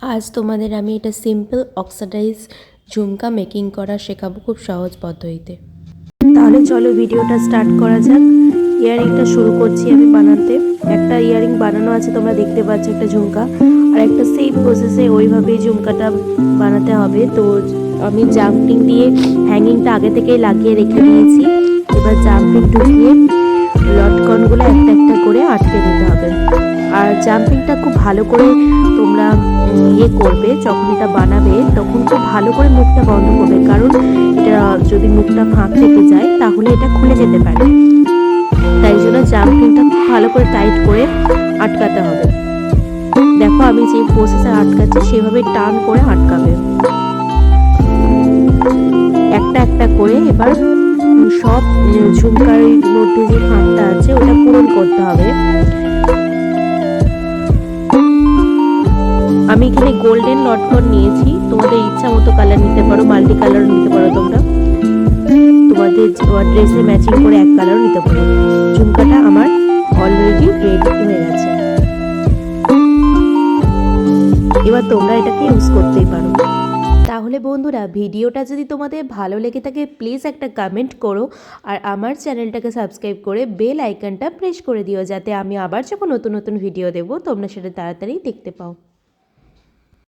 আজ তোমাদের আমি এটা সিম্পল অক্সিডাইজ ঝুমকা মেকিং করা শেখাবো খুব সহজ পদ্ধতিতে। তাহলে চলো ভিডিওটা স্টার্ট করা যাক। ইয়ারিংটা শুরু করছি আমি বানাতে। একটা ইয়ারিং বানানো আছে, তোমরা দেখতে পাচ্ছ একটা ঝুমকা, আর একটা সেম প্রসেসে ওইভাবেই ঝুমকাটা বানাতে হবে। তো আমি জাম্পিং দিয়ে হ্যাঙ্গিংটা আগে থেকেই লাগিয়ে রেখে দিয়েছি। এবার জাম্পিং ঢুকিয়ে লটকনগুলো একটা একটা করে আটকে দিতে হবে। আর জাম্পিংটা খুব ভালো করে তোমরা করবে, যখন এটা বানাবে তখন খুব ভালো করে মুখটা বন্ধ করবে, কারণ এটা যদি মুখটা ফাঁক থেকে যায় তাহলে এটা খুলে যেতে পারে। তাই জন্য জাম্পিংটা খুব ভালো করে টাইট করে আটকাতে হবে। দেখো আমি যে প্রসেসে আটকাচ্ছি সেভাবে টান করে আটকাবে একটা একটা করে। এবার সব ঝুমকার মধ্যে যে ফাঁকটা আছে ওটা পূরণ করতে হবে। আমি এখানে গোল্ডেন লটকন নিয়েছি, তোমাদের ইচ্ছা মতো কালার নিতে পারো, মাল্টি কালার নিতে পারো, তোমরা তোমাদের ড্রেসে ম্যাচিং করে এক কালার নিতে পারো। ঝুমকাটা আমার অলরেডি রেডি হয়ে গেছে, এবার তোমরা এটাকে ইউজ করতেই পারো। তাহলে বন্ধুরা, ভিডিওটা যদি তোমাদের ভালো লেগে থাকে প্লিজ একটা কমেন্ট করো, আর আমার চ্যানেলটাকে সাবস্ক্রাইব করে বেল আইকনটা প্রেস করে দিও, যাতে আমি আবার যখন নতুন নতুন ভিডিও দেবো তোমরা সেটা তাড়াতাড়ি দেখতে পাও।